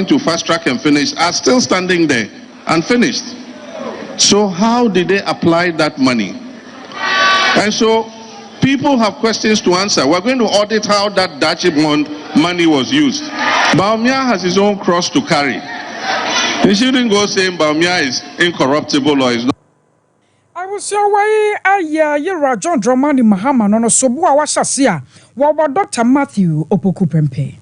to fast track and finish are still standing there unfinished. So how did they apply that money? And so people have questions to answer. We're going to audit how that Dutch bond money was used. Baumia has his own cross to carry. He shouldn't go saying Baumia is incorruptible or is not. I was away a year John Dramani Mahama no Sobua Washasia, what Dr. Matthew Opokupempe.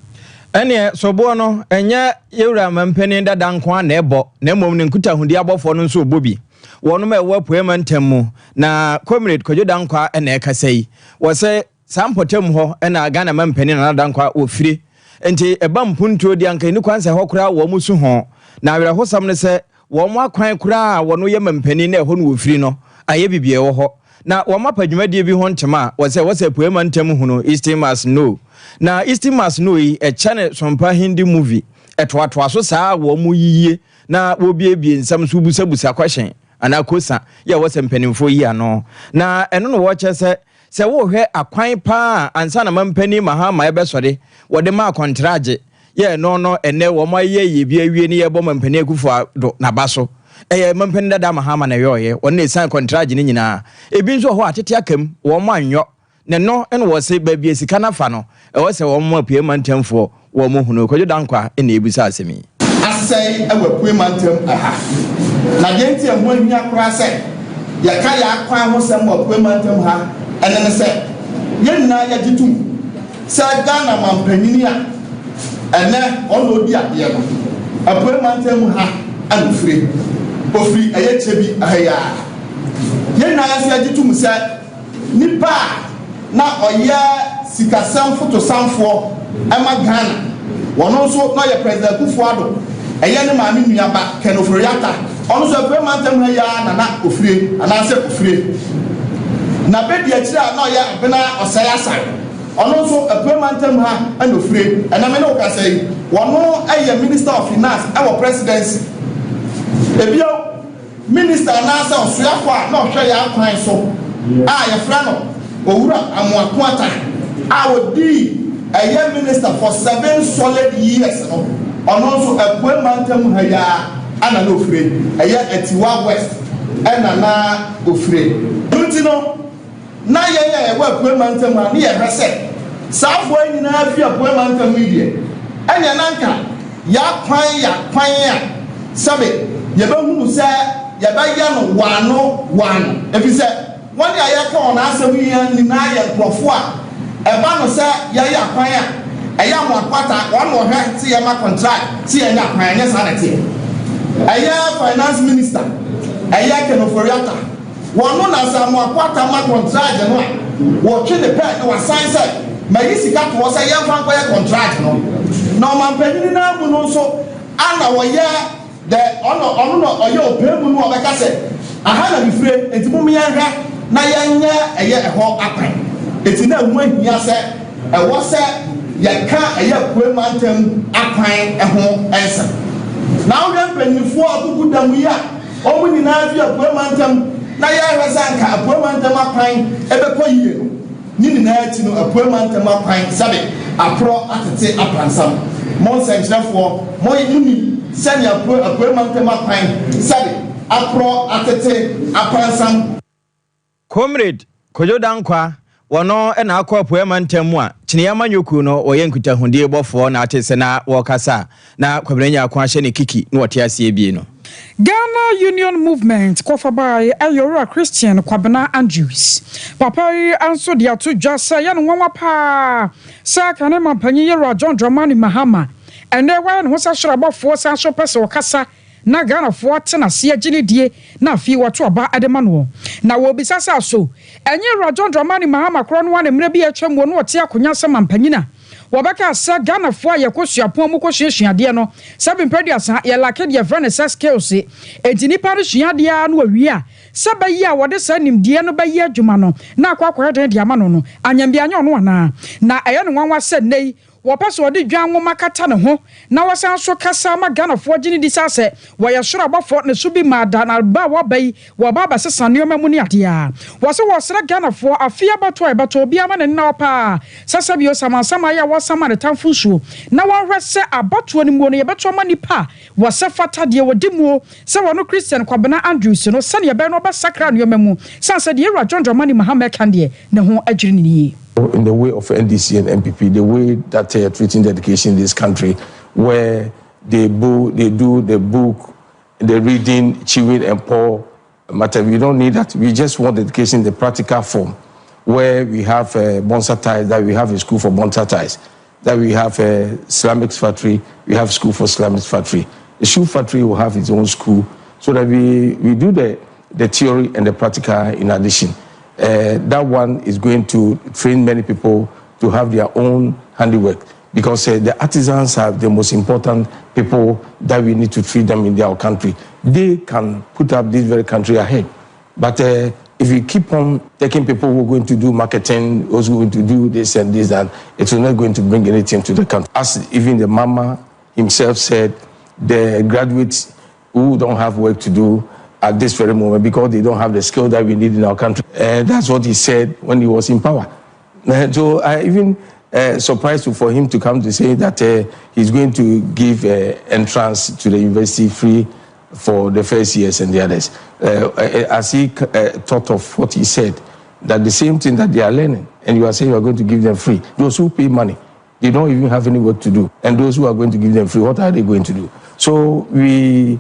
Ene sobo no enya yewura mampani da dankwa na ebo na mom ne nkuta hundi abofo no nso obobi wono ma ewo poema ntammu na comrade Kojo dankwa na ekasai wo se sampotem ho na Ghana mampani na dankwa ofire enti eba mpuntuo di anka ni kwanse ho kura wo musu ho na awere ho sam ne se wo mo akwan kura wono ye mampani na ho no ofire no aye bibie wo ho na wo mapadwumadie bi ho ntema wo se poema ntam hu no estimas no na estimas no yi e chane Sompa Hindi movie etoatoa so saa wo mu yiye na wo biebie nsam so busabusa kwahyen ana kosa ye wo sempanimfo yi ano na eno no wo che se wo hwe akwan pa ansa na mampani Mahama ebesode wo de ma contract ye no ene wo maye bi awie ne ye bo mampani Akufo do na baso mampani dada Mahama na yoye wo ne san contract ni nyina ebi nso ho atete akam wo mo anyo ne no ene wo se ba bi esika na fa no e wo se wo mo apuema ntamfo wo mo hunu Kojo dankwa ene ebusa asemi asai e wa apuema ntam aha na genti e ho ahia kora se ya ka ya akwan ho se mo apuema ntam ha ene ne se ye nna ya gitum se Ghana mampanyini a ene ono odi ade no apuema ntam ha anufire ofri eye chebi ahya ye nna ya se gitum se nipa na oya sikasam foto samfo ema Ghana wono so na ye president Akufo ado eye ne maami nuaba kenoforiata ono so apuema ntam ha ya na ofire ana se ofire na bedi akira na oya bena osaya asare ono so apuema ntam ha ana ofire ana me no ka say wono eye minister of finance our presidency ebio minister na se osoyafo a na ohwe ya akwan so a ye fra no Owura Amuakwata awodi a minister for 7 solid years no ono so apuema ntam ha ya ana no ofire Etiwa West ena na ofire ntino na ye wa apuema ntam ha ne ye hwese safo nyina afi apuema ntam die enya nanka ya kwan ya sabe ye ba hunu se ye ba ya no wano efise wani ayeka ona asem yi ni na ye krofo a eba no se ye ya kwan a eya mo akwata wono hwe ti ye ma contract ti ye nya kwan nya sa na ti eya finance minister eya kenoforiata wono na sa mo akwata ma contract no a wo twe ne pe na wa sign say ma yisika to wo say ye fan kwa contract no no man panini na mu no so ana wo ye the ono no oye opemu no obeka se aha na bifre entimu me yanhwa na yanya eye eho akwan eti na mu ahia se ewo se ye ka eye apuema ntam akwan eho ensa na wo mpanifo abugu damu ya omu ni na afi apuema ntam na ye hwezanka apuema ntam akwan ebekọ yiye no ni na ati no apuema ntam akwan sabe apro atete apransam mon senjafo mo yini sani apuema ntam akwan sabe apro atete apransam Comrade Kojo dankwa wono na akọ apuema ntam a kine yamanyoku no oye nkuta hundie bofo na atese na wokasa na kwabrenya akwa hye ne kiki na wote ase ebie no Ghana Union Movement by Ayora Christian Kwabena Andrews. Papa anso dia to jasa ya no nwa pa. Sa kane mampanyi Yera John Dramani Mahama. Ene wa no sa shrabafo sa so pese okasa na Ghana fo tena se agine die na fi wato aba adema no. Na wo bisasa so. Enye John Dramani Mahama kro no wa ne mre bi atwam wo no wote akonya sa mampanyi na. Wabaka sa Ghana fo ayekosua mu kohyehyade no sabe mpadiasa ye lake de frane skills enti nipa no hyeade a no awie a saba yi a wode sa nimde no ba yi adwuma no na akwa den de ama no anyambia anya no ana na aye no nwanwa se nei wɔpɛ ɔde dwan nwoma kata ne ho na wɔsan so kasa ma Ghanafoɔ gye ne di sa sɛ wɔyɛ soro abɔfoɔ ne so bi ma da na ba wɔba yi wɔba ba sesa nneɛma mu ne adeɛ a wɔse wɔsrɛ Ghanafoɔ afia bato a ɛbɛtɔ obi ama ne nna ɔpa sasa bio samansama yɛ wɔsama ne tamfo nsuo na wɔhwɛ sɛ abatoɔ no mu no yɛbɛtɔ ma nipa wɔsɛ fata deɛ wɔdi mu sɛ wɔno Christian Kwabena Andrews no sɛne yɛbɛn no ɔbɛsakra nneɛma mu sansa deɛ Ewura John Dramani Mahama kan deɛ ne ho agyiri ne nie. In the way of NDC and MPP, the way that they are treating the education in this country, where they do the book, the reading, chewing and pour matter. We don't need that. We just want education in the practical form, where we have bonsa ties, that we have a school for bonsa ties, that we have a ceramics factory, we have school for ceramics factory. The shoe factory will have its own school, so that we do the theory and the practical in addition. That one is going to train many people to have their own handiwork, because the artisans are the most important people that we need to treat them in our country. They can put up this very country ahead. But if we keep on taking people who are going to do marketing, who's going to do this and this, and it's not going to bring anything to the country. As even the Mama himself said, the graduates who don't have work to do at this very moment because they don't have the skill that we need in our country. That's what he said when he was in power. So I even surprised for him to come to say that he's going to give entrance to the university free for the first years and the others. As he thought of what he said, that the same thing that they are learning, and you are saying you are going to give them free. Those who pay money, they don't even have any work to do. And those who are going to give them free, what are they going to do? So we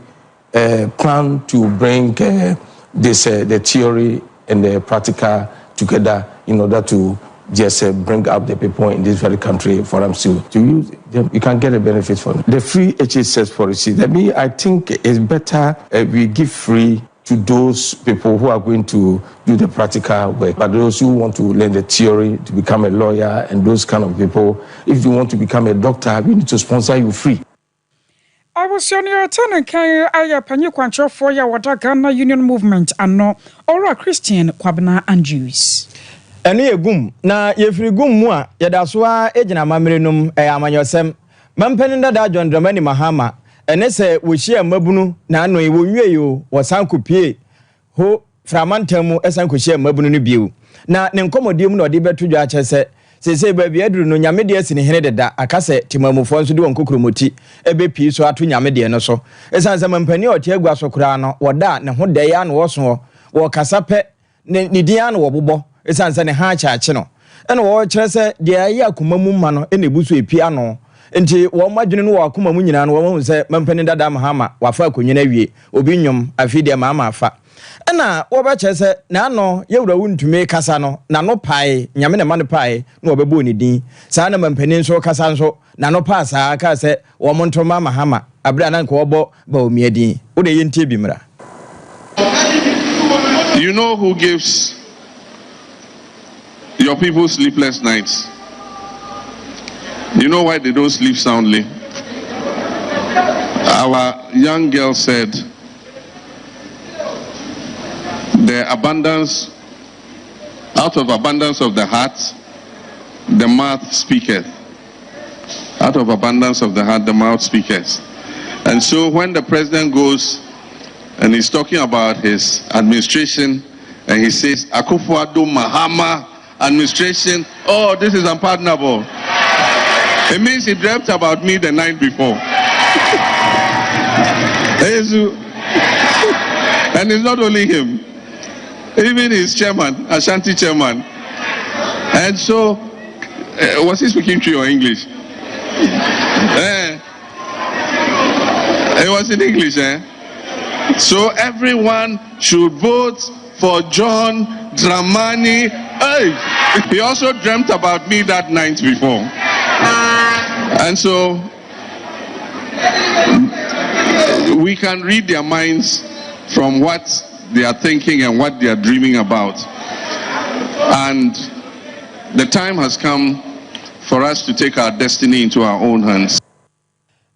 plan to bring the theory and the practical together in order to just bring up the people in this very country for them to use them. You can get a benefit from it. The free HSS policy, I think it's better we give free to those people who are going to do the practical work. But those who want to learn the theory to become a lawyer and those kind of people, if you want to become a doctor, we need to sponsor you free. I was on your tenant can I penny quancho for your Ghana Union Movement and no or Christian Kwabena Andrews. Enu egum na yefiri gum mu a yedaswa ejina mamrenum amanyosem mampeninda da John Dramani Mahama ene se wo hia mabunu na ano wo nweyo wo sankopie ho framantamu esanko hia mabunu no biu na ne nkomodiem na ode beto dwa chese sese ba bia duru no nyame de asini hene deda akase timamufo nso de won kokromoti ebe pii so ato nyame de no so esanse mampani otie agua so kura no woda ne ho de ya no wo so wo kasape ne dia no wo bobo esanse ne ha chaache no ene wo kire se de ayi akoma mu ma no ene buso epi ano nti wo madwene no wo akoma mu nyina no wo hu se mampani dada Mahama wafa akonwena wie obi nwom afide mama afa ena wo ba kire se na ano yewura wuntume kasa no na no pai nyame ne mane pai na wo bebo ne din saa na mampani nso kasa nso na no pa saa ka se wo montoma Mahama abra na nko wo ba omi adin wo de yentie bimra. You know who gives your people sleepless nights? You know why they don't sleep soundly? Our young girl said, the abundance, out of abundance of the heart, the mouth speaketh. Out of abundance of the heart, the mouth speaketh. And so when the president goes and he's talking about his administration, and he says, Akufo-Addo Mahama administration, oh, this is unpardonable. It means he dreamt about me the night before. And it's not only him, even his chairman, Ashanti chairman. And so, was he speaking Tree or English? It was in English, So everyone should vote for John Dramani. Hey, he also dreamt about me that night before. And so we can read their minds from what they are thinking and what they are dreaming about. And the time has come for us to take our destiny into our own hands.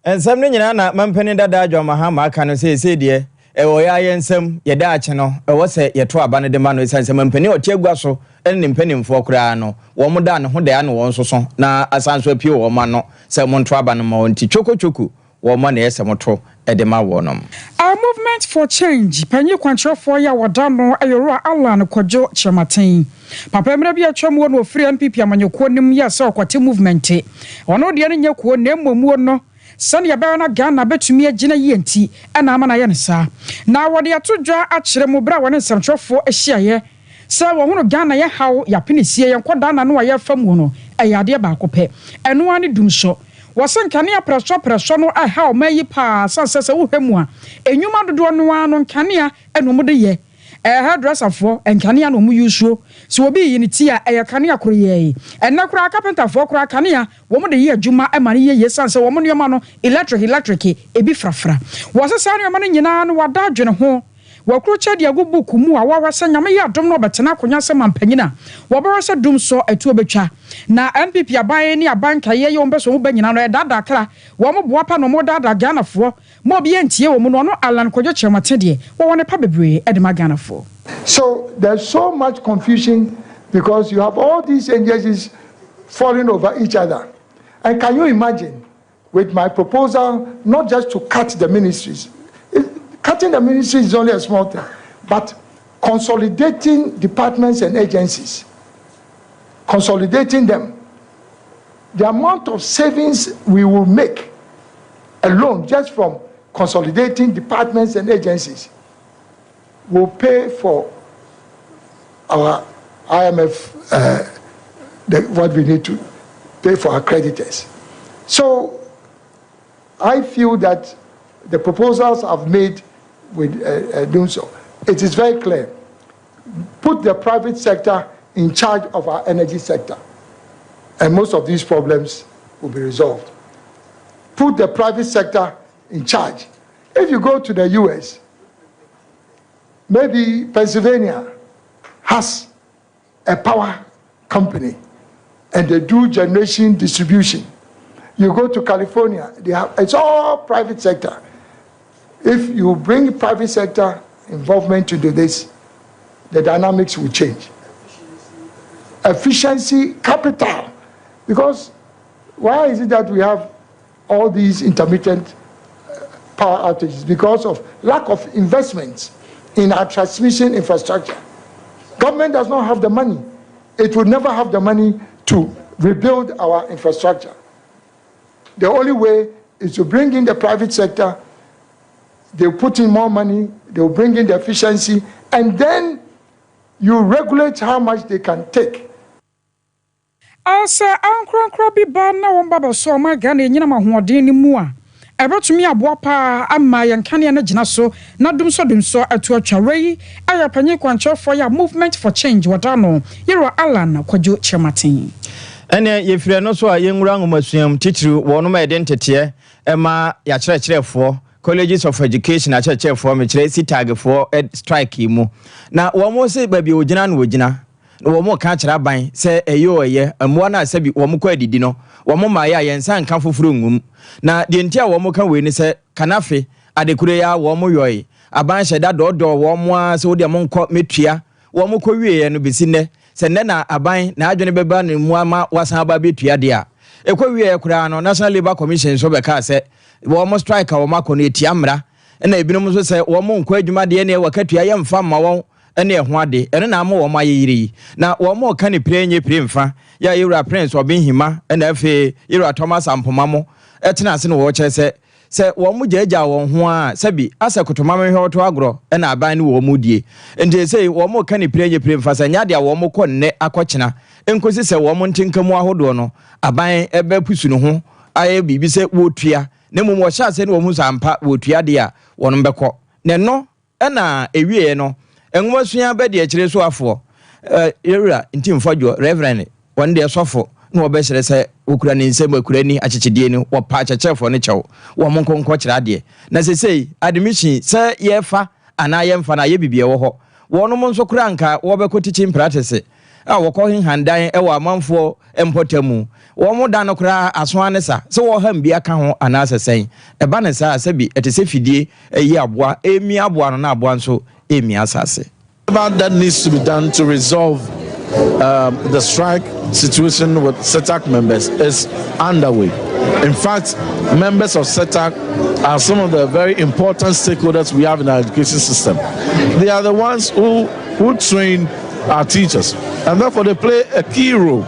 And some nyina na mampeni dada John Mahama aka no say de oya yensem yeda ache no wo se yeto aba ne de ma no esanse mpani o tiagua so ene mpanimfo kura no wo mo da ne ho da no won soso na asanso apie wo ma no se mo nto aba no ma won ti chokochoku wo ma na yese moto edema wonom. Our movement for change panyi kwantrofo ya wadano ayoro Alan Kwadwo Chematen papa emre bia twam wo no free MPP amanyekuo nim ya se okwate movement ono de ne nyekuo na emmomuo no sani yaba na Ghana betumi agina yenti na ama na ye ne sa na wode atodwa akire mu bra wone nsamtrofo ahyiaye se wo hono Ghana ye hawo ya penisie ye nkoda na no ya fam wo no ayade ba akopɛ eno ani dumso wasankane apreso no aha o mayi pa sansese wo hwemu a enwuma dodo no ano nkane eno mu de ye hairdresser fo nkane a no mu yusuo so obi yi ne ti a kane akoro ye enna kura carpenter fo kura kane a wo mu de ye adwuma e mane ye sanse wo mu no no electric ebi frafra wasesa no ma no nyina no wada adwene ho wakrocha dia go buku mu a wawasa nyame ya dom no betena konya se mampanyina woboro se dum so etu obetwa na MPP aban ni abanka ye yo mbeso wo banyina no dada kra wo mo boapa no mo dada Ghana fo mo bi entie wo mu no Alan Kwadwo Chematen de wo wone pa bebre edema Ghana fo. So there's so much confusion because you have all these agencies falling over each other. And can you imagine with my proposal not just to cut the ministries, cutting the ministry is only a small thing, but consolidating departments and agencies, consolidating them, the amount of savings we will make alone just from consolidating departments and agencies will pay for our IMF, what we need to pay for our creditors. So I feel that the proposals I've made with doing so, it is very clear. Put the private sector in charge of our energy sector, and most of these problems will be resolved. Put the private sector in charge. If you go to the US, maybe Pennsylvania has a power company and they do generation distribution. You go to California, they have, it's all private sector. If you bring private sector involvement into this, the dynamics will change. Efficiency, capital. Because why is it that we have all these intermittent power outages? Because of lack of investments in our transmission infrastructure. Government does not have the money. It will never have the money to rebuild our infrastructure. The only way is to bring in the private sector. They'll put in more money, they'll bring in the efficiency, and then you regulate how much they can take. Asa ankronkro bi ba na won baba so ma Ghana nyina mahoɔden ni mu a ebetumi aboa pa amma yankane na gina so na dum so atu atwawe aya panye kwanchofo ya movement for change wadano yero Alan Kwadwo Chematen. Ene yefire no so a yenwura ngomasuam titiri wono ma identity ema ya kyerɛkyerɛfo colleges of education a kyerɛkyerɛfo me kyerɛ CETAG for strike mu na wo mo se ba bi ogina na ogina na wo mo ka kyerɛ aban se eyo amoa na asabi wo mo kɔ adidi no wo mo ma ya yensa nka foforo ngum na de ntia wo mo ka we ni se kanafe adekure ya wo mo yoyi aban hyɛda dɔdɔ wo mo a se wo de mo nkɔ metua wo mo kɔ wie no besi nɛ se nɛ na aban na adwene beba ne mu ama wasan aba betua de a ekɔ wie kura no National Labour Commission so be ka se wo mo strike wo makɔ no etia mra na ebinom so se wo mo nkɔ adwuma de ne wakatua ye mfa ma won ene ho ade ene na ama wo ma yeyiri na wo mo ka ne prenye premfa ya yewura Prince Obinhima na afi yewura Thomas Ampoma mo etena ase no wo kyerɛ se wo mo gyaagya wo ho a sabi asa kotoma me hwe to agro na aban ne wo mo die enti se wo mo ka ne prenye premfa sa nya de wo mo kɔ nne akɔkyena enkosi se wo mo ntinkamu ahodo no aban ebe pusu no ho aye bibi se wo tua na mum wo sha se ne wo mu sampa wo tua de a wono bɛkɔ ne no na ewie no enwomasuya be de kyerɛ so afo yewura ntimfadwo reverend one de sofo na wo bɛhyerɛ sɛ okura ne nsɛm akura ni akyekyedie ni wo pa akyekyerɛfo ne kyɛw wo mo nkonkɔ kyerɛ ade na sesei admission sɛ yefa ana yemfa na ye bibie wo hɔ wono mo nso kura nka wo bɛkɔ teaching practice a wo kɔ handan e wo amanfo empotamu wɔn da no koraa asoa ne sa sɛ wɔham bi aka ho anaasɛ sɛn ɛba ne saa sɛ bi ɛte sɛ fidie ɛyi aboa emi aboa no na aboa nso emi asase. That needs to be done to resolve the strike situation with CETAG members is underway. In fact, members of CETAG are some of the very important stakeholders we have in our education system. They are the ones who train our teachers, and therefore they play a key role.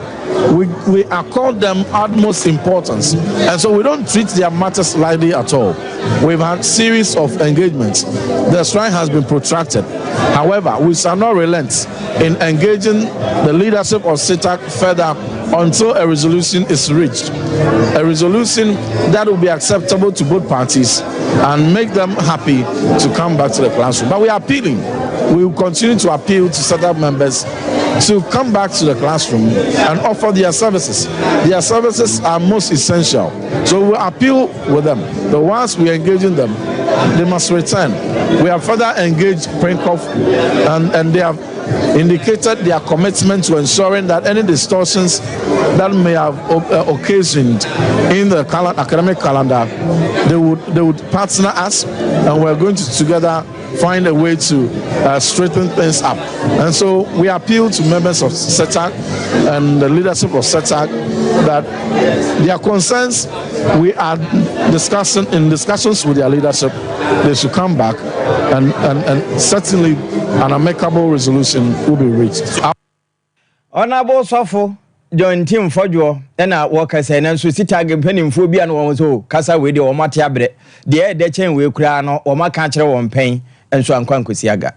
We accord them utmost importance, and so we don't treat their matters lightly at all. We've had series of engagements. The strike has been protracted. However, we shall not relent in engaging the leadership of CETAG further until a resolution is reached. A resolution that will be acceptable to both parties and make them happy to come back to the classroom. But we are appealing. We will continue to appeal to CETAG members to come back to the classroom and offer their services. Their services are most essential. So we appeal with them. The ones we engage in them, they must return. We have further engaged Prinkov and they have indicated their commitment to ensuring that any distortions that may have occasioned in the academic calendar, they would partner us, and we're going to together find a way to straighten things up. And so we appeal to members of CETAG and the leadership of CETAG that their concerns, we are discussions with their leadership. They should come back and certainly an amicable resolution will be reached. Honorable Sofo John Tim Fojo na wakasa na so CETAG mpanimfo bia no won so kasa we de o mate abre de de chen we kura no o maka kire won pen enso ankwankosi aga.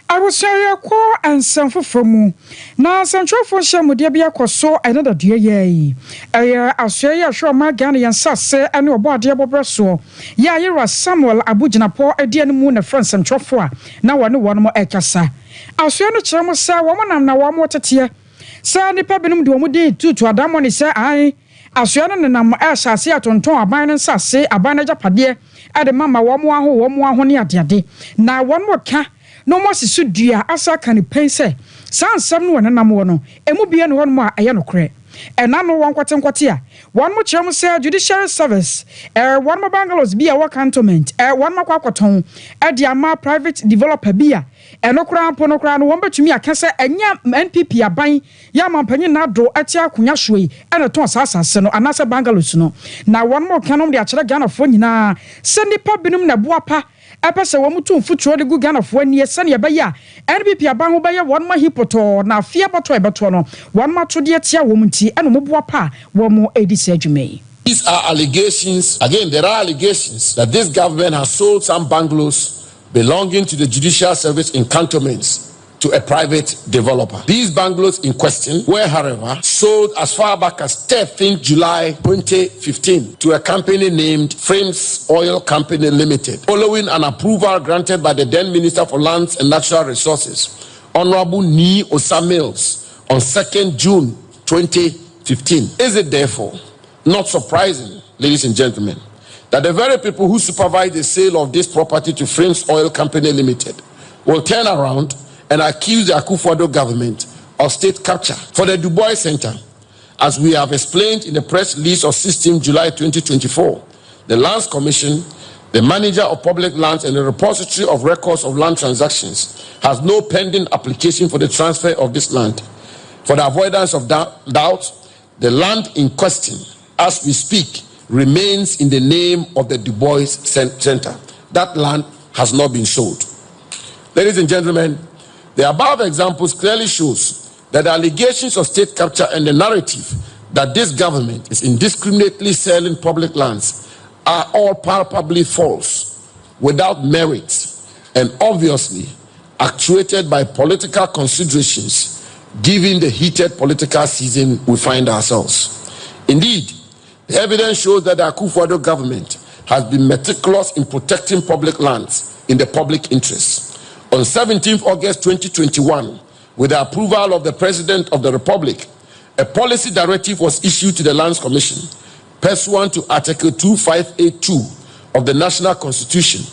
I was sorry, call and some for mu. Now, some for shame dear be a coso another dear ye. Australia, sure my Ghanaian sasse and your body of bresso. Ya, you are Samuel Abujana poor a dear moon of France and Trofua. Now I know one more ekasa. Australia, chamo, sir, woman, I'm now one more tear. Sir, the pebinum do mudi to Adamoni, sir, I. Australia and I'm as I see at on ton, a bine and sasse, a banaja padia, at the mamma, one more honey at your day. Now one more car. No more sudria asa can pay say. San some one and no. Emu be and one more ayano cray. And I know one quartia. One more chum say judicial service. One more bungalows be our cantonment. One more quaquaton. Diama private developer beer. And no crown pono crown one but to me I can say and yam NPP are buying Yaman penny na draw at ya kunyashwe and a ton sasa no anasa bungalows no. Now one more canon the actual gun of one na. Send the pabinum na buapa. Epese wo mutu mfutro de Ghana fo ani ese ne baya NPP aban ho baya won ma hipoto na afia boto ebeto no won ma to de atia wo munti eno moboa pa wo mo edisi adwumai. These are allegations. Again, there are allegations that this government has sold some bungalows belonging to the judicial service in cantonments to a private developer. These bungalows in question were, however, sold as far back as 13th July 2015 to a company named Frames Oil Company Limited, following an approval granted by the then Minister for Lands and Natural Resources, Honorable Ni Osa Mills, on 2nd June 2015. Is it therefore not surprising, ladies and gentlemen, that the very people who supervise the sale of this property to Frames Oil Company Limited will turn around and accuse the Akufo-Addo government of state capture for the Du Bois Center? As we have explained in the press release of 16 July 2024, the Lands Commission, the manager of public lands and the repository of records of land transactions, has no pending application for the transfer of this land. For the avoidance of doubt, the land in question, as we speak, remains in the name of the Du Bois Center. That land has not been sold. Ladies and gentlemen, the above examples clearly shows that the allegations of state capture and the narrative that this government is indiscriminately selling public lands are all palpably false, without merit, and obviously actuated by political considerations given the heated political season we find ourselves. Indeed, the evidence shows that the Akufo-Addo government has been meticulous in protecting public lands in the public interest. On 17th August 2021, with the approval of the President of the Republic, a policy directive was issued to the Lands Commission, pursuant to Article 2582 of the National Constitution,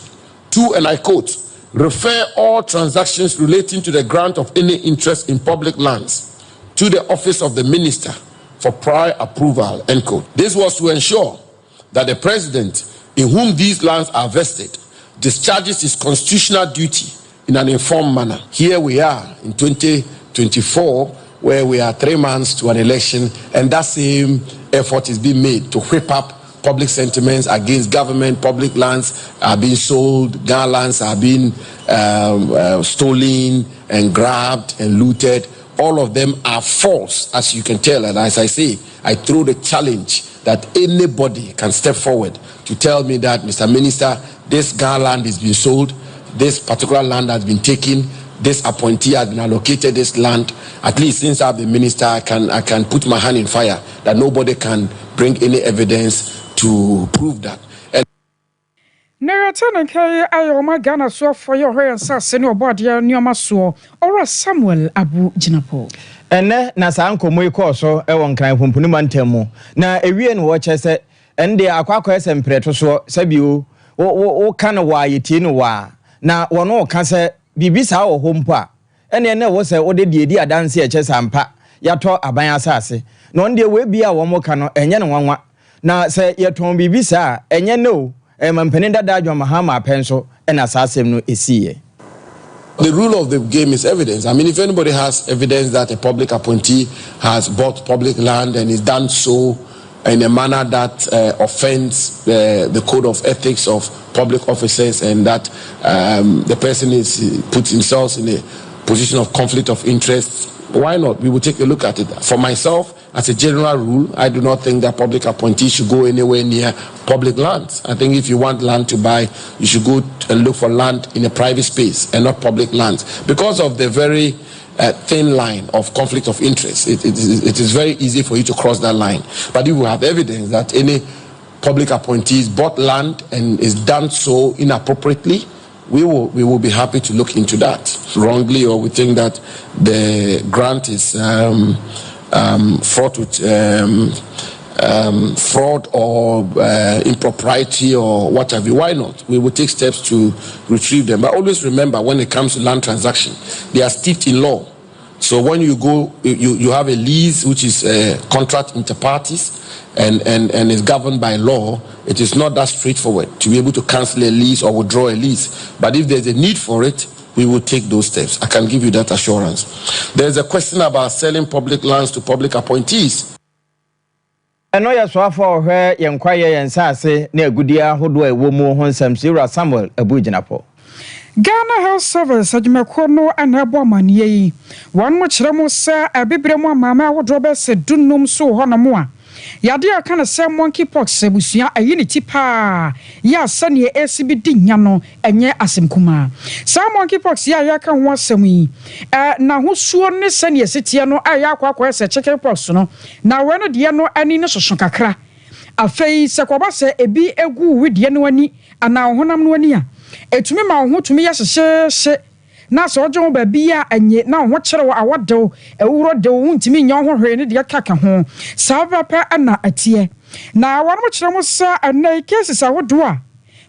to, and I quote, refer all transactions relating to the grant of any interest in public lands to the office of the Minister for prior approval, end quote. This was to ensure that the president, in whom these lands are vested, discharges his constitutional duty in an informed manner. Here we are in 2024, where we are 3 months to an election, and that same effort is being made to whip up public sentiments against government. Public lands are being sold, Ghana lands are being stolen and grabbed and looted. All of them are false, as you can tell. And as I say, I throw the challenge that anybody can step forward to tell me that, Mr. Minister, this Ghana land is being sold, this particular land has been taken, this appointee has been allocated this land. At least since I'm the minister, I can put my hand in fire that nobody can bring any evidence to prove that. Narrator and carry Ayoma Ghana so for your hair and sass in your body and your maso or Samuel Abu Jinapo. And na uncle Moy Corso, Ewan Crime from Punimantemo. Na a real watcher said, and the Aquacos and Preto so Sabu, o can a why it in wa. Na one more can say, Bibisa or home pa. And then there was a ordered idea dance here, chess and pa. Yato Abaya Sassy. None there will be a one more canoe and yan one. Now say Yaton Bibisa, and you know. Penenda Dajo Mahama pencil and assassin no isi. The rule of the game is evidence. I mean, if anybody has evidence that a public appointee has bought public land and is done so in a manner that offends the code of ethics of public officers, and that the person puts himself in a position of conflict of interest, why not? We will take a look at it. For myself, as a general rule, I do not think that public appointees should go anywhere near public lands. I think if you want land to buy, you should go and look for land in a private space and not public lands. Because of the very thin line of conflict of interest, it is very easy for you to cross that line. But if we have evidence that any public appointees bought land and is done so inappropriately, we will be happy to look into that. Wrongly, or we think that the grant is fraught with fraud or impropriety or whatever, why not? We will take steps to retrieve them. But always remember, when it comes to land transaction, they are steeped in law. So when you go, you have a lease, which is a contract inter parties, and is governed by law. It is not that straightforward to be able to cancel a lease or withdraw a lease. But if there's a need for it, we will take those steps. I can give you that assurance. There's a question about selling public lands to public appointees. I know you're so for where you inquire and say, near Goodia, who do a woman who sends Samuel Abu Jinapo. Ghana Health Service Adjumakono and Aboman ye. One much Ramosa, a bibremo mamma would drop us a dunum so honamoa. Yadia can a same monkeypox sebusia a unity pa. Ya sunny ACBD yano and ye asimkuma. Some monkeypox ya can want some we. Now who sworn this send ye citiano ayaqua a chicken personal. Now when a diano any no shokakra. A face a quabase a be a goo with yanuani and now honamwania. To me, my who to me as a she. Now, so John Babia and yet now what shall I what do a word do won't me young or any dear caca home. Salva per anna a tear. Now, one much almost sir and nay cases I would do.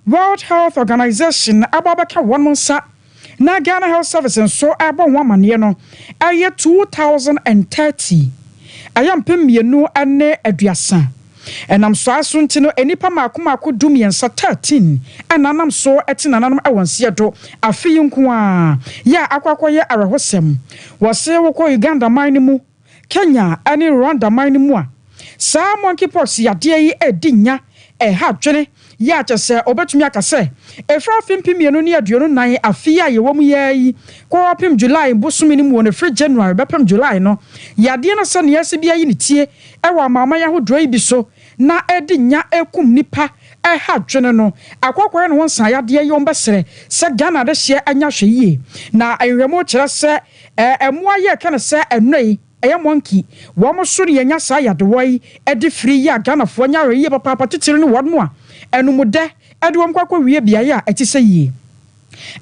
World Health Organization, Ababaka 1 month sir. Now, Ghana Health Service and so Abba woman, you know, a year 2030. I am Pimia no and ne addressa. And I'm so soon to know any pama could do me and sa 13. And I'm so at an anam I want Seattle. A fee kwa. Ya aquaquia arahosem. Was say Uganda minimu. Kenya any Rwanda minimu. Sa monkeypox ya dear e dinya. E hab jenny. Ya just say obetmiaka say. A fra pimpim near Dionai a fia ye womu ye. Go up him July busuminimu on a free January bepem July no. Ya diana son yesibia unity. Ewa mama ya who dray be so. Na edinya ekum nipa ha dwene no akwakwa no wonsa ya de yombesere se Ghana de hye anya hweye na ahwemo kire se emoa ye kana se enoi monkey wo mo so ne nya sa ya de woi edi free ya Ghana fo nya hweye papa titiri no wodmo a enumude edi wom kwakwa wie bia ya eti se yi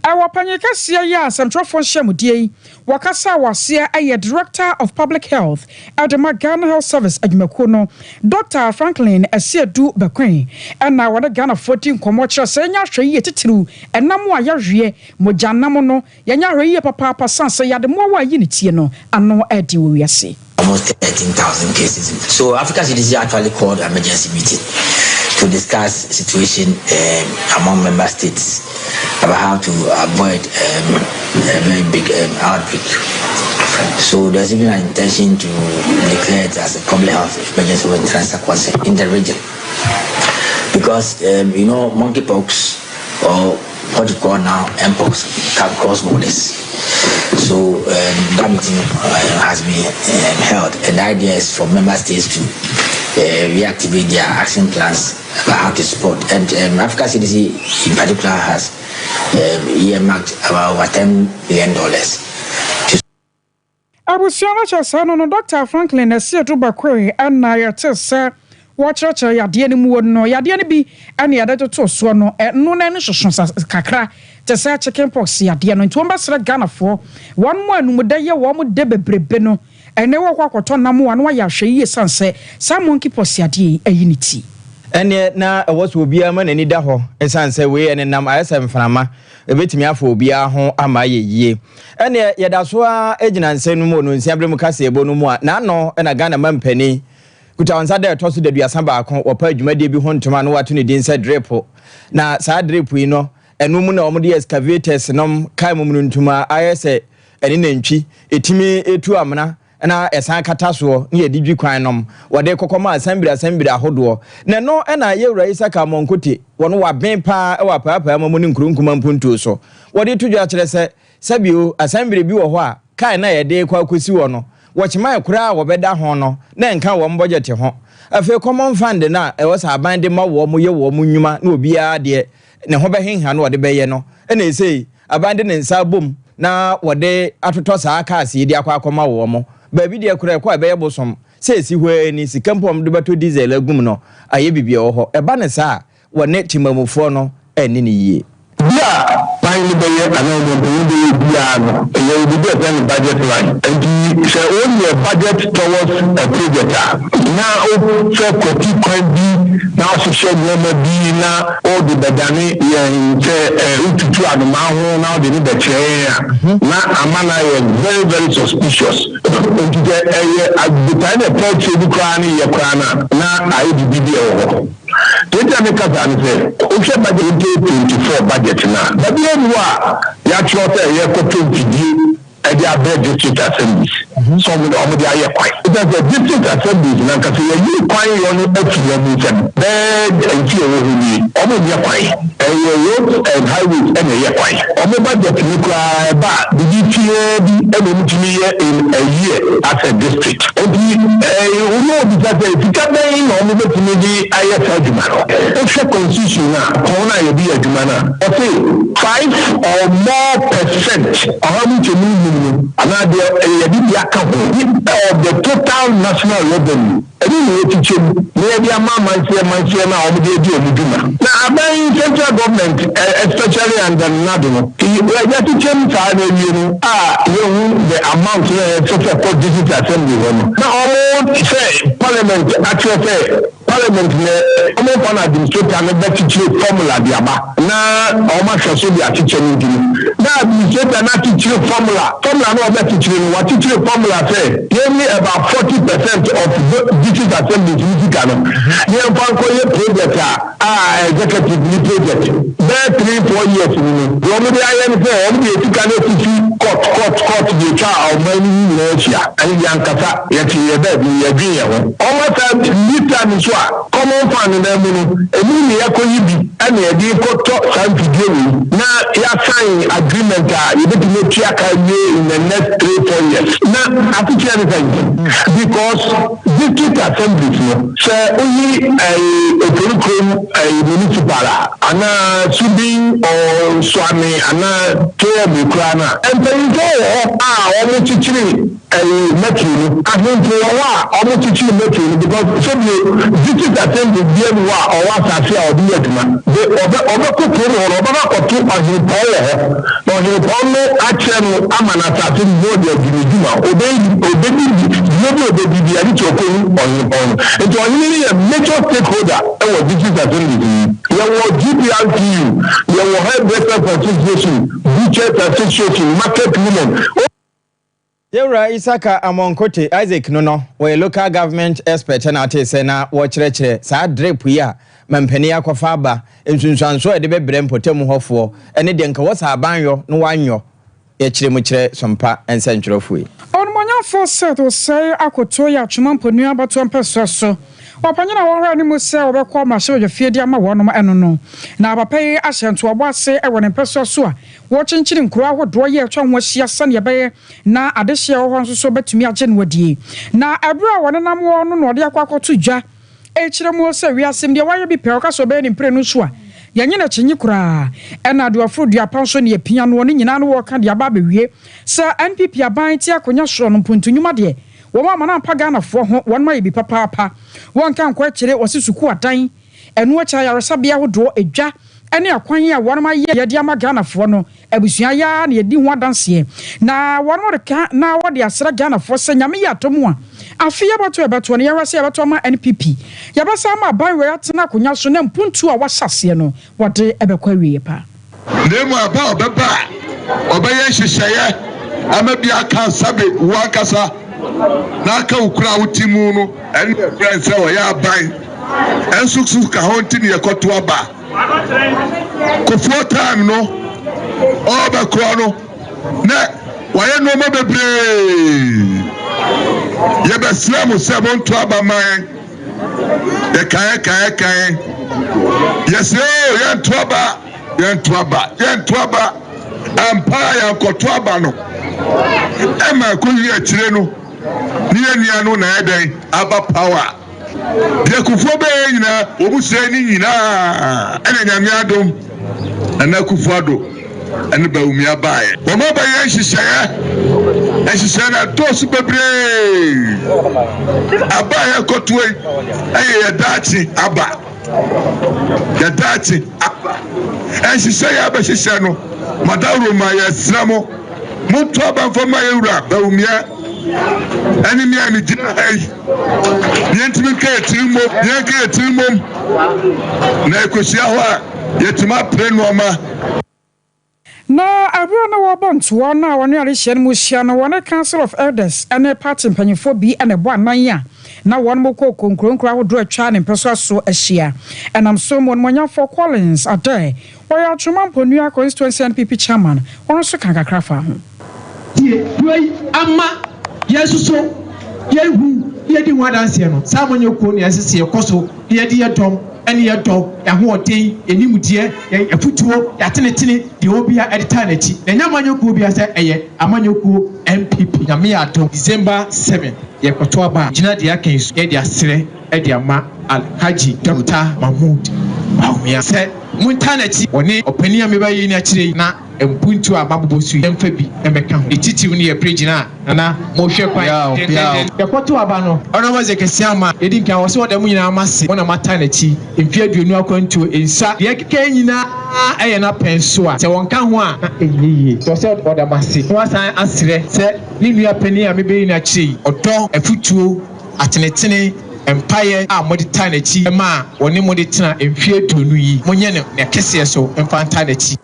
Awapanyeka sia ya Central Function Mudie wakasa wasia aye Director of Public Health at the Ghana Health Service Adjumakono Dr. Franklin Asiedu Bakwen and na wada Ghana 14 komocha senya hweye titiru enamo ayahwe mojanamo no yanya hweye papa sanse yade mo wa yi ne tie no ano edi wo wiase almost 13,000 cases. So Africa CDC actually called an emergency meeting to discuss situation among member states about how to avoid a very big outbreak. So there's even an intention to declare it as a public health emergency when transfer in the region. Because, monkeypox, or what you call now mpox, can cross borders. So that meeting has been held, and the idea is for member states to reactivate their action plans about how to support. And Africa CDC in particular has earmarked about over $10 billion. Abusiano Chasano no Dr. Franklin Esietu Bakwe and Nayatesa watch yade ni mu no yade ni bi ane yade to so no no na ne hwehwe kakra te say chicken pox yade no nti ombasra Ghana fo won mo anum da ye wo mo de bebrebe no ene wo kwakoto na mo wan wa ya hwe yi sanse sa monkey pox yade ayiniti ene na ewoso obi ama nani da ho esanse we ene nam ayesem franama ebetimi afọ obi ahụ ama yeye ene yeda so a egina nsenu mu no nsia brem kase ebo no mu a na no na Ghana mampani kutawansa da toso da duasa ba akon opa adwumade bi ho ntoma no wato ne din se drip na saa drip yi no enu mu na omo de excavators nom kai mu ntoma ayese ene nantwi etimi etu amna na esan kataso ne yedidwi kwan nom wode kokoma asambira hodo na no na yewura Isaka Monkote wono wa ben pa e wa paapa mamu ne nkurunkuma mpuntu so wode tudwa kire se sabio asambira bi wo ho a kai na yede kwa kosi wo no wochima kura wo beda ho no na nka wo budget ho afi common fund na e was aban de ma wo mo ye wo mo nnwuma na obi a de ne ho behenha no wode beye no na esei aban de ne nsa bom na wode atoto saa kaase de akwa akoma wo mo baby de kura kwa beye bosom se si hwe ni sikampom de bato diesel agum no aye bibia wo ho eba ne saa wone timamufo no eni ne yie bia finally beye anamo de bia no e be dey budget line and say all your budget towards a project now so koti kwan bi now social media bi na all the badani say ututu anoma ho now they need the chair na amana very very suspicious and the time the purchase the crown na ayi bibi e wo Tete me kasa ni se o se budget 24 budget na da bi enu a ya chote ye ko 20 e dia district assemblies so mo de aye kwai the district assemblies na kasa ye yi kwai yo ni atu yo mi se enki e wo ni o mo ye kwai ye road and highways e ye kwai o mo budget ni kwa ba di tie bi e mo mutimi ye in a year as a district o bi o no bi ta se fika ben no mo betimi di aye adwuma no o se constitution na ko na ye bi adwuma na o say 5 or more percent how much another of the total national revenue. Central government, especially under Nadino, the amount of digital assembly. Now, say Parliament actually say Parliament administrator and the formula na almost should be a teacher. Now, administrator not teaching formula no better teaching what teaching formula say only about 40% of district assemblies in Ghana. Here banko ye project executive project there 3-4 years we only say only court the child of many Russia and yankasa yet ye be almost liter so common fund in them emi yako yibi and ye ko to san video na ya sign agreement you be to make in the next 3-4 years. Now, I think because district assemblies say only a curriculum municipal and Subin or Swami and Krana and then almost teaching a metro. I think almost teaching metro because some district assembly or what I say or be Amanata Bodia Juma, it's only a major stakeholder over digital assembly. There was GPRTU, there was Hairdresser Association, Butchers Association, Market Women. Yewra Isaka Amonkote Isaac no we local government expert na ate say na wo kyerɛkyerɛ saa drip yi a mampani akɔfa aba nsunsuanso e de bebrem potem hɔfo ene de nka wo sa abanyo no wanyo ye kyerɛ mu kyerɛ sompa ensentwerɛfo yi onmonyafo set o say akoto ya twemamponu abato ampeso so wapanyina wɔhɔ ani mu sɛ wɔbɛkɔ ma hye odwafie di ama wɔnom ɛno no na abapai ahyɛnto ɔbɔ ase ɛwɔ ne mpɛso so a wɔkyenkyere nkuro ahodoɔ yɛ atwa ho ahyia sane yɛbɛyɛ na adehye wɔhɔ nso so betumi agye no wadie na ɛbere a wɔne nam wɔ no na ɔde akɔ akɔto dwa ɛkyerɛ mu sɛ wiasɛm deɛ wayɛ bi pɛ ɔka so ɔbɛyɛ ne mpire no so a yɛnye na kyinyi koraa ɛna de afro duapa nso ne apia no ne nyinaa no wɔka de aba abɛwie sɛ NPP aban ti akonya soro no mpontunwuma deɛ wɔn ama na Ghana fo ho wɔn ma yibi papaapa wɔn kan kɔ kyerɛ wɔsi suku adan ɛnu akyɛ yaresabea hodoɔ edwa ɛne akwan a wɔn ma yɛ yɛde ama Ghana fo no abusua ya na yɛdi ho adanseɛ na wɔn de ka na wɔde asra Ghana fo sɛ nyame yɛ atomu a afi yɛbato ɛbato ne yɛwase yɛbato ama NPP yɛbasa ama ban wɔ atena akonya so na mpuntu a wɔhyɛseɛ no wɔde ɛbɛkɔ awie pa nemu aba ɔbɛba ɔbɛyɛ hyehyɛyɛ ama bi aka sabe wakasa na aka ukura utimu no ɛne friends sɛ ɔyɛ aban ɛnsuksu ka ho ntini yɛkɔto aba kofuo time no ɔbɛkorɔ no na wɔyɛ nneɛma bebree yɛbɛsrɛ mo sɛ monto aba man yɛkae yɛsɛ yɛnto aba ampa yɛnkɔto aba no ɛma kɔyi akyire no ne yɛnua no na ɛdɛn aba power deɛ kufuo bɛyɛ nyinaa wɔbusua ne nyinaa ɛna nyame adom ɛna kufuo ado ɛne bawumia baeɛ wɔma bɛyɛ nhyehyɛeɛ na dɔɔso bebree aba yɛkɔtoa yi ɛyɛ yɛdaakye aba nhyehyɛeɛ abɛhyehyɛ no madawuro ma yɛsrɛ mo monto aba mfama yɛwura bawumia ɛne mea ne gyina ha yi yɛntimi nka yɛtiri mmom na ɛkɔhyia hɔ a yɛtumi apere nnoɔma na abura na wɔbɔntoɔ na wɔne arehyɛ no mu hyia no wɔne Council of Elders ɛne party mpanyinfo bi ɛna ɛbɔ anan a na wɔn mo kɔ konkuronkuro ahodoɔ atwa ne mpɛso aso ahyia ɛnam so mo monyafo Collins Adae wɔyɛ atwemamponu constituency NPP chairman wɔn nso kan kakra fa ho die ama yesuso yehu yedi ho adanse no saa monye ko ne yesese yekoso yedi yedom ene yedom yahoɔden enimudie yafutuo yatenetene de obia edita nachi na nyamanyo ko bia sɛ ɛyɛ amanyokuo NPP nyame adom December 7 yekoto aba gina de akan su yedi asere edi ama Alhaji Dr. Mahmoud Bawumia sɛ muntanachi wɔne ɔpani a mebayi ni akyire na mpuntu a mabobosu yɛmfa bi ɛmɛka ho etitiw ne yɛ prejina na mohwɛ kwan yɛkɔto aba no ɔno ma zekesi ama yɛdi nkan wɔ sɛ wɔda mu nyinaa ma se wɔna mata n'akyi mfie aduonu akwantuo nsa deɛ keka nyinaa ɛyɛ na pɛn so a sɛ wɔnka ho a na ɛyɛyie sɛ sɛ wɔda ma se na wasan aserɛ sɛ ne nua pani a mebayi ni akyire ɔdɔ afutuo atenetene empire a modi tanechi ma woni modi tena mfie tonu yi monye ne kese so mfanta nachi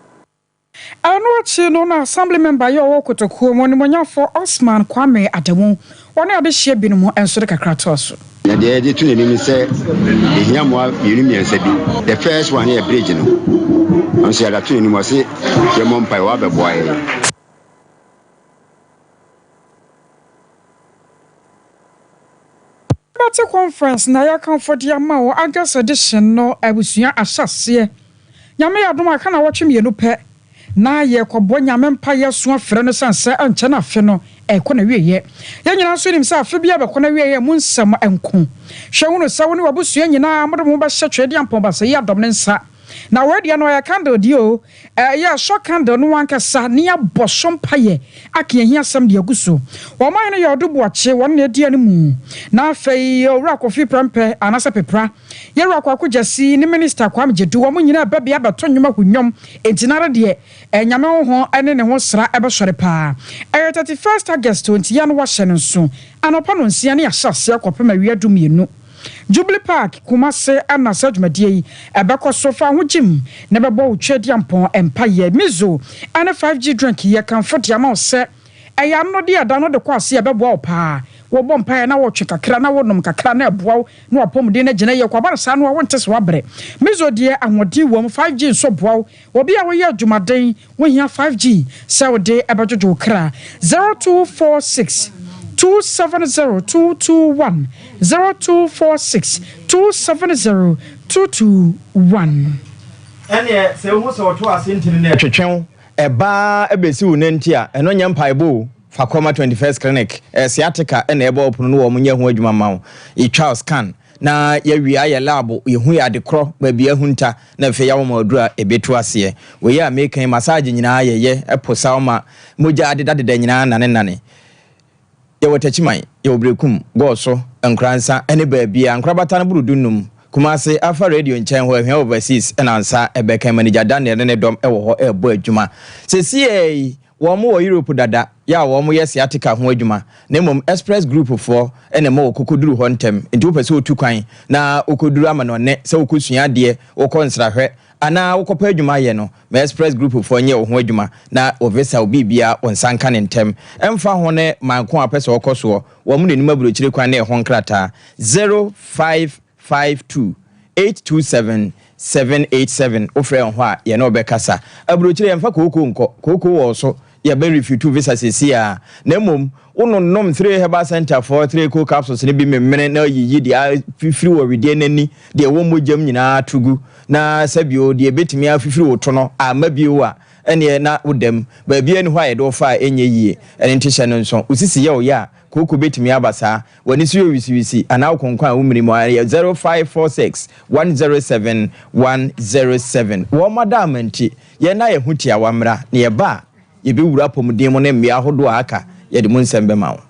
ano chi no na assembly member yo wo kotokuo mo ne monyafo Osman Kwame Adamu woni ade hye bi no mo enso de kakra to so na de tu ne mi se ehia mo yenu miensa bi the first one here bridge no on se ada tu ne mo se ye mo mpai wa beboae Party conference na ya comfort ya ma wo August edition no abusua ahyase nyame yadom aka na wɔtwe mienu pɛ na ye kɔbɔ nyame mpa ye so afrɛ no sanse ankyɛ na afe no ɛkɔ na wieye ya nyina so nim sɛ afe bia bɛkɔ na wieye mu nsɛm ɛnko hwɛ wo no sɛ wo ne wabusua nyina modom ho bɛhyɛ twɛde ampɔ ba sɛ yɛ dɔm ne nsa na wadi no ya candle dio ya so candle no wankasa ne ya boso mpaye aka ehia asem de aguso wo man no ya odubo ache won ne dia ne mu na afei owura kofi prempe anasa pepra ya owura kwako jasi ne minister kwam jedu wo nyina ba bia beto nwoma hunwom entinare de nyame ho ene ne ho sra ebe sore pa 31st August 20 ya no wa hye ne so anopa no nsia ne ya hyase akopema wiadu mienu Jubilee Park Kumase ana sajumedie yi ebekɔ sofa ho gym ne bɛbɔ utwedi ampon empaye mizo ana 5G drink ye kan fodi ama ose ɛyɛ no de ada no de kɔ ase ɛbɛboa wo paa wo bɔ mpae na wo twe kakra na wo nom kakra na ɛboa wo na wapɔmuden na gyina yɛ kwaba saa no wo nte so wabrɛ mezo de ahodi wom 5G so boa wo bi a wo yɛ adwumaden wo hia 5G sɛ wo de ɛbɛdwodwo kra 0246 270-221 0246-270-221 ɛne sɛ wo sɛ wɔto asentini na twetwen ɛbaa ɛbɛsi wo nanti a ɛno nyɛ mpaebɔ Fakoma 21st clinic sciatica ene ebe opunu no wo munye ho adwuma ma wo e Charles scan na ya wi aye lab ye hu ya de kro ba bia hunta na fe ya wo madura ebetu ase we ya mekan massage nyina ye eposa ma moja adeda nyina nane ye wotachiman ye obrekum go so enkransa ene ba bia ankrabata na burudunum Kumase afa radio nchen ho ahia overseas enansa ebekan manager Daniel ne dom ewo ho ebo adwuma sesi wɔn wɔ Europe dada ya wɔn yɛ sciatica ho adwuma na mmom express group for ene ma okokoduru hɔ ntem nti wopɛ sɛ otu kwan na okoduru ama no ne sɛ okosua ade okɔ nsrahwɛ ana wokɔpɛ adwuma yɛ no ma express group for nyɛ wo ho adwuma na ovesa obibia onsanka ne ntem emfa ho ne manko apɛ sɛ okɔ so wɔn ne nim aburokyire kwan na ɛho nkrata 0552 827 787 ofre ho a ye no bekasa aburokyire yemfa koko wo so ye be refute visa sesia na mom unonom 3 herbal center for 3 cool capsules ne bi memene na yiyi dia fifiri wo wede nani de wo mojam nyina tugu na sabio de betimi afifiri wo to no amabio a ene na wodam ba bia ni ho a ye do fa enye yie ene ntihye no nso usisi ye o ya koko betimi abasa wani so wisi ana ukonkwan umiri mo 0546 107 107 wo madam nti ye na ye hutia wamra ne ye ba ye be wura pomuden mo ne mmea hodo aka ye de mo nsem be ma wo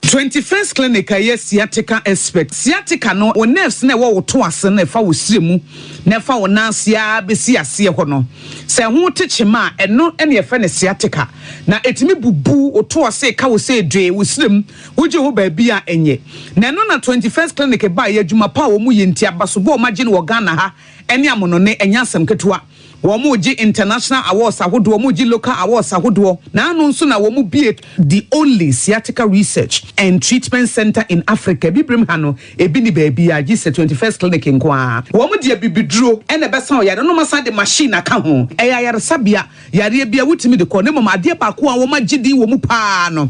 21st clinic a sciatica expert sciatica no o nerves na wo to ase na fa wo siremu na fa wo nansia besi ase ho no se ho techema eno ene fa ne sciatica na etimi bubu o to ase ka wo se dwe wo sirem wo je ho ba bia enye na no na 21st clinic ba ya adwuma pa wo mu yenti abaso bo ma gye no Ghana ha ene amono ne enya asem ketewa Womuji international awards ahodo womuji local awards ahodo na anu nso na womu be the only sciatica research and treatment center in Africa bibrim ha no ebi ni baabi a gise 21st clinic nkwa womu de bibiduro ene besa oyare no masa de machine aka ho eyayare sabia yare bia wutimi de ko ne mama ade ba ko a womu gidi womu pa no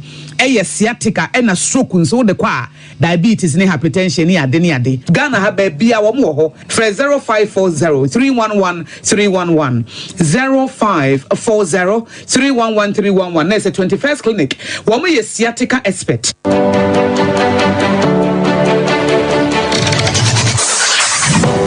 sciatica ena stroke nso de kwa diabetes ne hypertension ne ade Ghana ha baabi a womu ho 0540 311 311 0540 311 311 That's a 21st clinic. Woman is sciatica expert.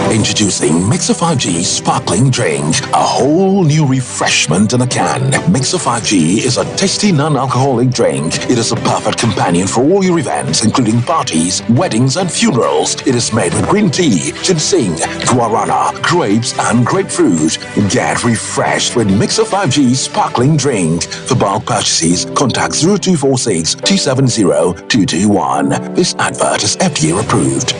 Introducing Mixer 5G Sparkling Drink, a whole new refreshment in a can. Mixer 5G is a tasty non-alcoholic drink. It is a perfect companion for all your events, including parties, weddings, and funerals. It is made with green tea, ginseng, guarana, grapes, and grapefruit. Get refreshed with Mixer 5G Sparkling Drink. For bulk purchases, contact 0246 270 221. This advert is FDA approved.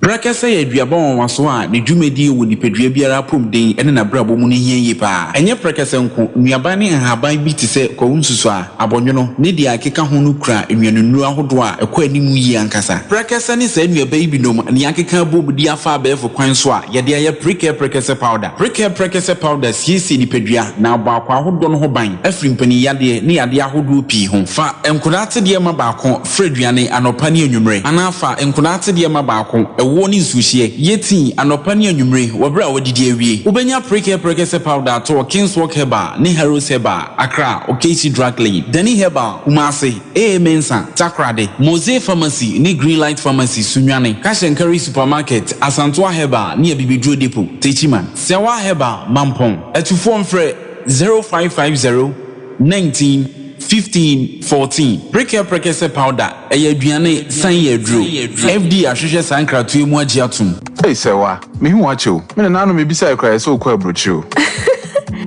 Brakasa ye duabon waso a ne dwumedi wo nipadua biara pomden ene na brabo mu ne hienyi pa enye brakasa nko nuaban ne haban bi te se ko nsusu a abonwono ne dia akeka ho no kura enwanunu ahodo a ekọ animu yi ankasa brakasa ne sa nuaban bi nom ne akeka bobudi afa abefo kwan so a ye de aye brakasa powder siesi nipadua na abakwa ahodo no ho ban afri mpani yade ne yade ahodo pi ho fa enkodate de ma baako freduane anopa ne anwumre anafa enkodate de ma baako woni nsuhie yeti anopa ne anwumre wobra wodidi awie ubenya prekese powder to King's Walk Herbal ne Heroes Herbal Accra Okesi Drug Lane Dani Herbal Kumase Mensa Takrade Mose Pharmacy ne Greenlight Pharmacy Sunwane Cash and Carry Supermarket Asantoa Herbal ne Bibidro Depot Techiman Sewa Herbal Mampong etufo mfre 0550 19 15 14 prekese powder aduane san yedro FD ahwehwe sankratu mu agi atum ei sewa mehu acho me na no mebisa ekra so kwa brochu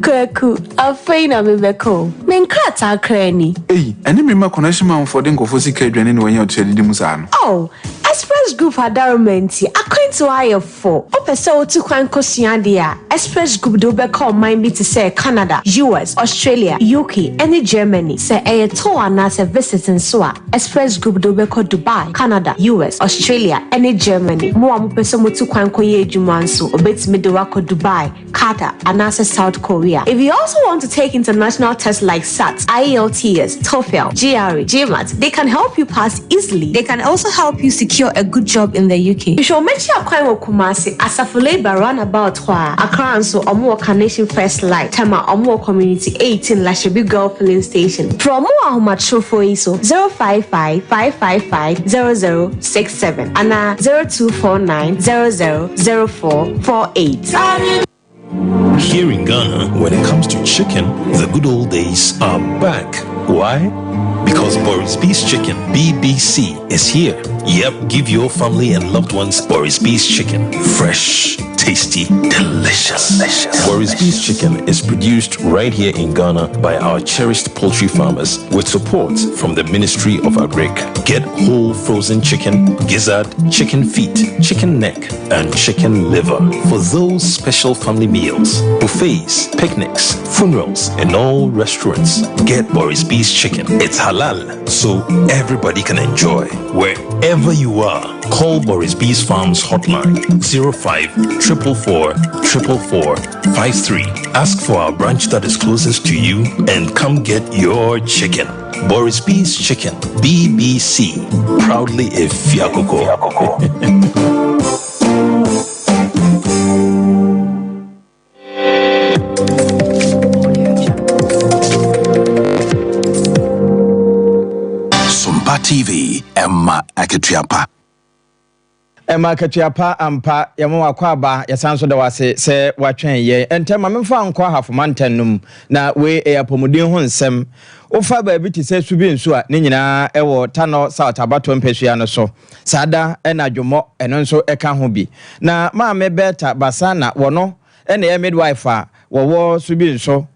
Kwaku afeina mebeko menkrata krani ei ene me ma connection man for den kofo sika aduane ne wanya otu adidi musa no oh Express Group adarumenti akwantu ayefo opese otu kwan kosua dia Express Group do be call mind be to say Canada, US, Australia, UK, and Germany. Say a tour and say visiting so Express Group do be call Dubai, Canada, US, Australia, and Germany. Mo am pese mo tu kwan koye adwuma so obetimi de wako Dubai, Qatar, and South Korea. If you also want to take international tests like SAT, IELTS, TOEFL, GRE, GMAT, they can help you pass easily. They can also help you secure a good job in the UK. You should make sure you Kumasi Asafule Baran about Accra and so Omo Carnation First Light, Tama Omo Community 18 Lashabi Girl Filling Station. From more much for ISO 055-555-0067 and 0249-000448. Here in Ghana, when it comes to chicken, the good old days are back. Why? Because Boris B's Chicken, BBC, is here. Yep, give your family and loved ones Boris B's Chicken. Fresh, tasty, delicious. Boris B's Chicken is produced right here in Ghana by our cherished poultry farmers with support from the Ministry of Agric. Get whole frozen chicken, gizzard, chicken feet, chicken neck, and chicken liver for those special family meals, buffets, picnics, funerals, and all restaurants. Get Boris B's Chicken. It's halal, so everybody can enjoy. Wherever you are, call Boris B's Farms hotline 05-444-444-53. Ask for our branch that is closest to you and come get your chicken. Boris B's Chicken, BBC, proudly a Fiakoko. TV Emma Aketiapa. Emma Aketiapa ampa yamo akwaba yasanso da wase se watwen ye entema memfa nkwa hafomantanum na we apomuden ho nsem ofa ba bi ti se subi nso a ne nyina ewo tano South Abato mpesua no so sada ena dwomo eno nso eka ho bi na maame beta basana wono ena ye midwife a wo subi nso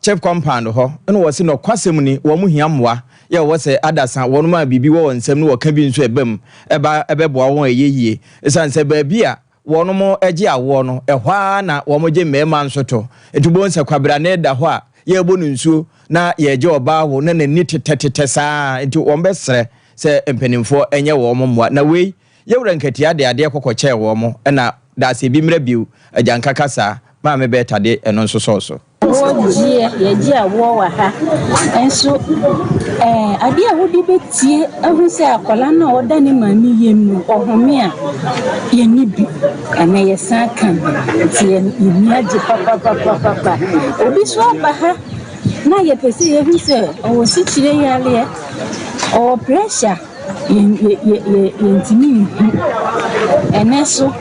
chef compound ho eno wose no kwasem ni wo mu hiamwa ye wo se adasa wono ma bibi wo nsem no ka bi nso ebam ebeboa won eyeye esanse ba bi a wono mo agi awo no ehwa na wo mo je mema nso to etubo nse kwabra na da ho a ye bonu nsuo na ye je oba wo na nani tetetete saa enti wo mbesre se empanimfo enye wo mo mwa na wei ye wurankati ade kokoche wo mo na da se bi mra biu ajanka kasa ma me betade eno nso so ye awo ha enso ade a wodi betie ahu se akola na oda ne mami yemu ohome a ye ni bi ana ye san kan tie ni age papa obi so ba ha na ye pese ye hu se o si chire yale o pressure ye intimi eneso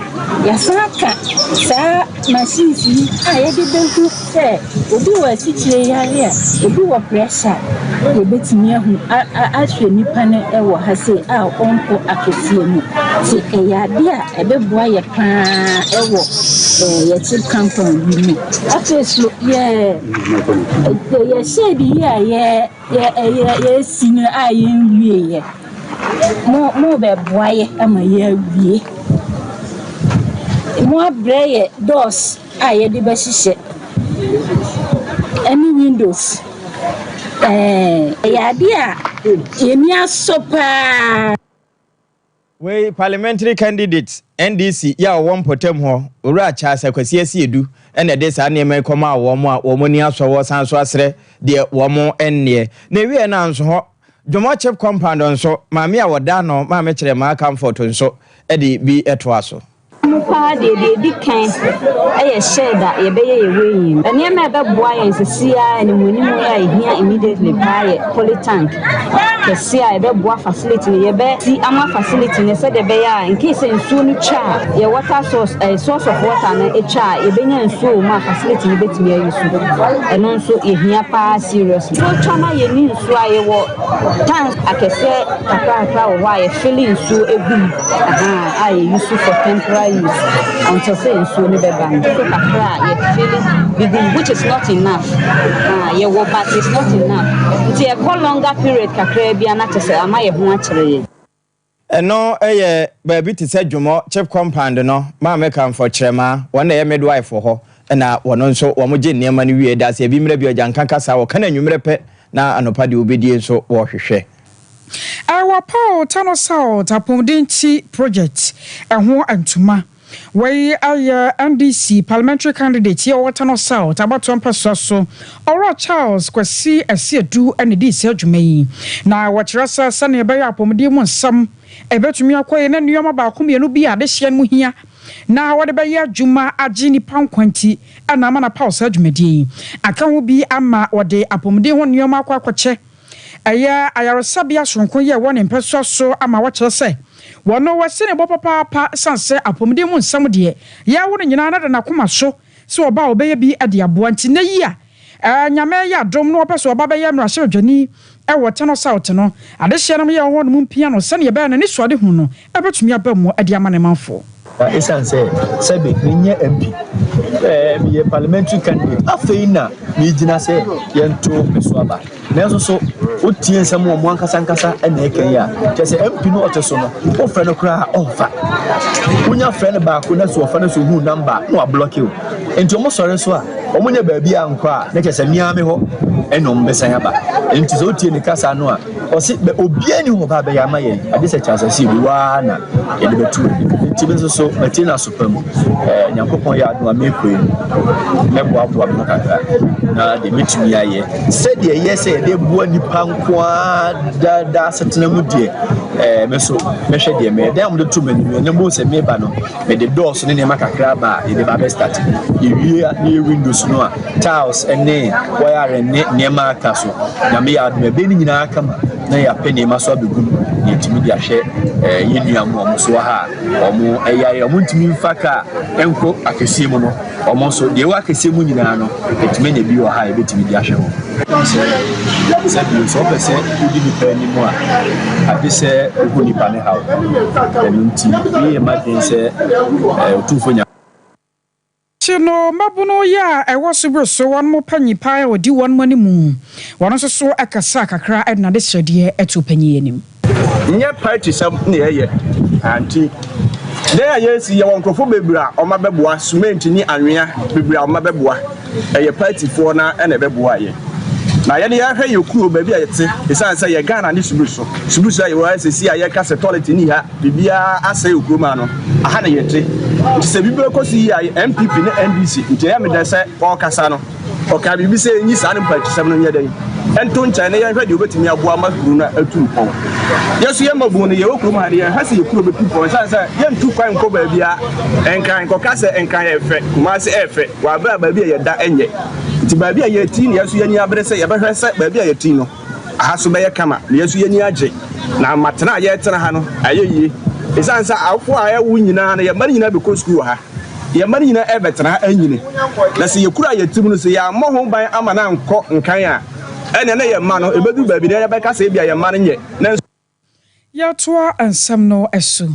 ya saka sa machine aye de benku se obi wa si chire yale a obi wa pressure ye betimi ahu ahwe nipa ne ewo ha se a onko akesie mu ti eya de a ebeboa ye pa ewo ye chip compound ni afeso ye shedi ye sinu aye nwie ye mo be boaye ama ye wie mo abreye doors aye de be hihye any windows ya dia yemi asopa we parliamentary candidate NDC ya won potem ho owura cha sakwasi asiedu ene de sa ne mai koma wo mo ni aso wo san so asre de wo mo enne na wie na nso ho Jomo chip compound nso maami a woda no maami kire ma comfort nso e de bi eto aso mupa de kan share da ye be ye weyin ene me be boa ye nsesia ene monimu ya ehia immediately buy polytank kesia ye be boa facility ye be si ama facility ne se de be ya in case nsuo no cha ye water source source of water na e cha ye be nya nsuo ma facility ne betimi ayi su eno nso ehia pa seriously so chama ye ni nsuo aye wo tank akese kakra wo wa ye filling nsuo egum aye use for temporary until say so ni be ban so kakra ye feeling big which is not enough ye wo but it's not enough it's a longer period kakra bia na tese ama ye ho akere no baby to say Jumo chip compound no ma make am for chema one day midwife for her na wono nso wo mo je nneema ne wie da se bi mra bi ojanka kasa wo kana nwumre pe na anopa de obedie nso wo hwehwe our Paul Tano South Apomdinti project ho antuma we are NDC parliamentary candidate here Tano South about to person so Ora Charles kwasi asiedu and di se adwumai na wakyerasa sane be apomdi mu nsam ebetumi akoye na nneoma ba ko mienu bi ade hye mu hia na wode be ya adwuma agi ni pankwanti ana ama na Paul sa adwumadi aka ho bi ama wode apomdi ho nneoma akwache aya ayarosabia sonko ye won empeso so ama wakyere se wono wasene bo papa sanse apomdi mu nsam de ya won nyina na na koma so se oba obeye bi ade aboa nti na yi a nyame ya dom no opeso oba be ye mra hye dwani e Tano South no ade hye no ye ho no mu pia no sane ye be na ni so ade hu no ebetumi aba mu ade ama ne manfo esanse sebe ninye MP me parliamentary candidate afeina ni gina se yento peso aba nanso so otie nsam wo ankasa na ekan ya kese MP no oteso no o frɛ no kra ofa unya frɛ no ba ko na so ofa na so hu number no a block you enti omo sɔre so a omo nya ba bia anko a na kese miame ho enom besan aba enti so otie ni kasa no a osi be obia ni ho ba be ya ma ye ade se chance si bi wa na ye de betu enti be so matina supam nyankopon ya adu amekwe meboaboa me kakra na de metumi aye se de ye se de bua nipa nko da setena mu de meso mehwe de me dem de to manu ne mo se me ba no me de doors ne ma kakra ba ye de ba be start ye wie ni windows no a tiles ene wire ne ma aka so na me ya adu be ni nyina aka ma na ya pene ma so abegum ye timi de ahwe ye nua mo so ha omo eya omo ntimi mfaka enko akese mu no omo so de wa akese mu nyina no etime na bi wo ha e betimi de ahwe ho sabi so pese udi ni pa ni mu a abise ogu ni pa ne ha enunti ye ma den se otufonya Chino mabuno ya ewo subro so wan mo panyi pa odi won mani mu won so akasa kakra edna de hyede etu panyi enim nye party sam na ye anti there yesi ye won krofo bebra o ma beboa cement ni anwea bebra o ma beboa ye party for na na beboa ye na ye ya hwe ye kuro ba bi ayete esan say ye Ghana ni subruso ye wa sesi aye ka se toilet ni ha bibia asay okuro ma no aha na ye te se bibia kosi ya MPP na NDC nti ya me da se o kasa no o ka bibi se nyi sa ne party sam no nye den ento ncha ne ye hwe de obetimi aboa ma kuro na atu pon yesu ye mabu no ye okuro ma ye ha se ye kuro be people esan say ye ntu kwan ko ba bia enkan ko ka se enkan ye fe kuma se efe wa ba bia ye da enye ti ba bia ye ti ne yesu ye ni abre se ye ba hwe se ba bia ye ti no aha so be ye kama ne yesu ye ni age na matena ye tena ha no ayeyi esan say afo a ye wu nyina na ye mari nyina be ko school ha ye mari nyina e betena anyine na se ye kura ye tim no se ya mo ho ban ama na nko nkan a ene na ye ma no ebedu ba bi ne be ka se bia ye ma no nye na ya toa ansam no esu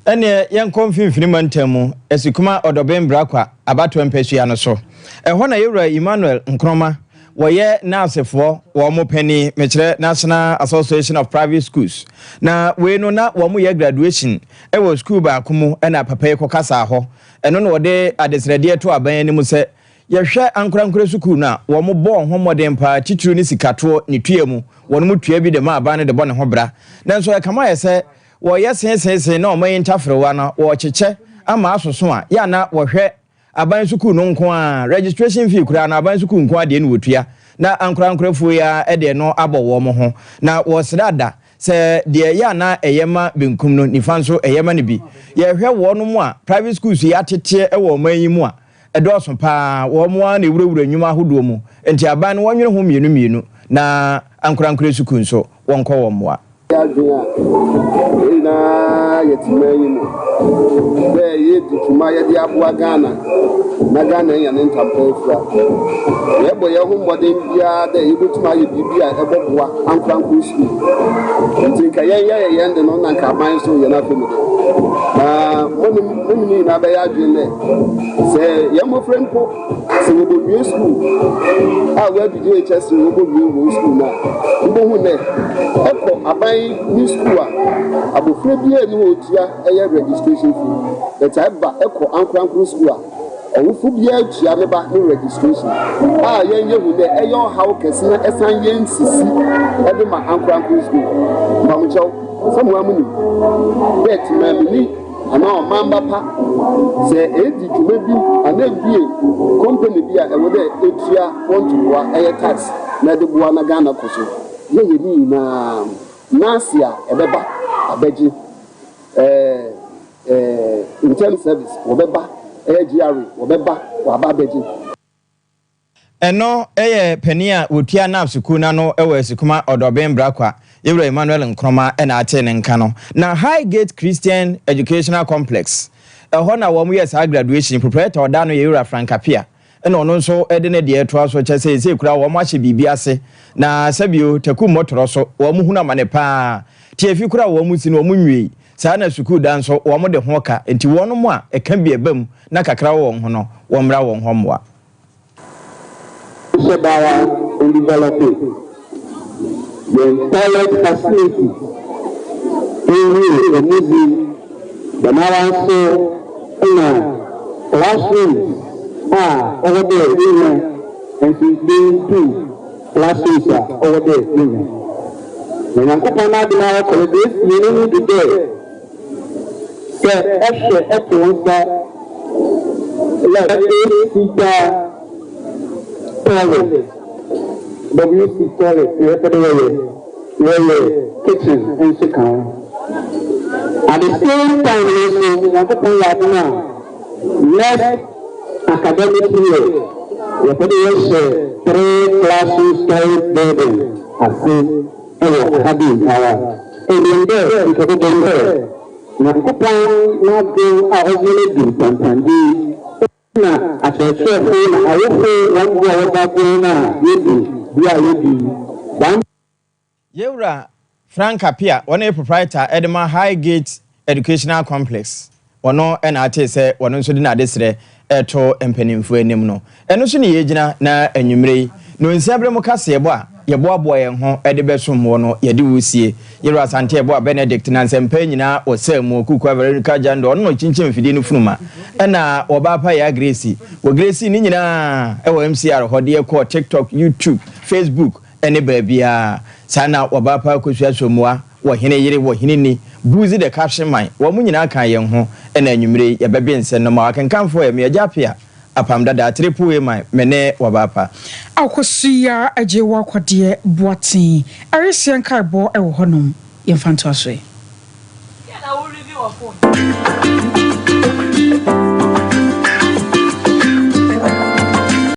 ene yen konfinfini mantamu esikuma odobem brakwa abato empesua no so ehona yewura Emmanuel Nkroma woye nasefo wo mo pani mekire National Association of Private Schools na we no na wo mo ye graduation e wo school ba komu e na papa ye kokasa ho eno no wode adesrede to aban ani mu se ye hwe ankorankore school na wo mo bo ho modern pa chichiru ni sikato ni tuemu wo no mu tua bi de ma aban ne de bo ne ho bra nanso e kama ye se wo ye sensensen na o mayin tafrewa na wo cheche ama asoso a ya na wo hwe aban school no nko a registration fee kura na aban school nko a de ne wotua na ankorankorafo ya e de no abowo mo ho na wo srada se de ya na eyema benkum no nifanso eyema ne bi ye hwe wo no mu a private schools ya tete e wo mayin mu a edoso pa wo mo a na ewurawura nyuma ahodo mu enti aban no wonwere ho mienu na ankorankore school so wonko wo mo a na yetimanyi mu be ye dituma ye dia boa Ghana na Ghana ya ne ntampefua ye bo ye ho modern bia da ye butuma ye bibia eboboa ankranko school ntinka ye de no na nka ban so ye na family Moni na be ya dwene say ye mo friend po se wo bo school we do HS wo bo school na wo hu ne eko aban ni school abofra bi e ni otua eye registration fee but eba eko ankrankru school owufu bi atua ne ba ni registration ye hu ne eyo how kese na esan ye nsisi e de ma ankrankru school ba mo chew samu amuni bet ma ni ana mamba pa se edi dwuma bi ana bie company bi a ewo de etua want to wa tax na de bua na Ghana koso ye ni na nasia ebeba abeji internal service obeba GRA obeba wa ba abeji eno penia wotua na suku na no ewe sikuma odoben brakwa Yewra Emmanuel Nkroma na ate ne nka no na Highgate Christian Educational Complex ho na wo mu yes graduation proprietor oda no Yewra Frankapia na ono nso ede ne de eto aso che se kura wo ma hye bibi ase na sabio taku motoro so wo mu huna mane pa tie fi kura wo mu si no wo mu nwi saa na suku dan so wo mu de ho ka enti wo no mu a eka bi ebam na kakra wo ho no wo mra wo ho moa in developing the toilet facility in the museum, the Naranso, classrooms over there, and she's been 2 classrooms over there. When I'm going to now this, you need to do say extra toilet. WC toilet, where kitchen and chicken. At the same time, we want to point out now, next academic year, we put the 3 classes toilet building. I think, having our and there, we can go there. Now, not go out of the na atese na ayefe wangu wabako na yebi bia yebi Yewra Frankapia one proprietor Edema Highgate Educational Complex wono na atese wono nso di na desre eto empanimfo enim no eno so ne yegina na anwumrei no nsiabre mu kase yebo a yebo abo ye ho ede besom wo no yede wusie Yewra Asante yebo Benedict na nsempa nyina osam okuku America jando no chinchin fidi no funuma na obapa ya Gracie wo Gracie ni nyina ewo MCR hode ko TikTok YouTube Facebook ene baabia sana obapa kosua somua wo hene yire wo hene ni buzi de caption man wo mu nyina kan ye ho na anwumre ye bebe nsen no ma kankanfo ye me japia apam dada triple man mene wabapa akosia ajewa kwade boatin aresian kaibo ewo honom yemfanto aso ya na wo review of phone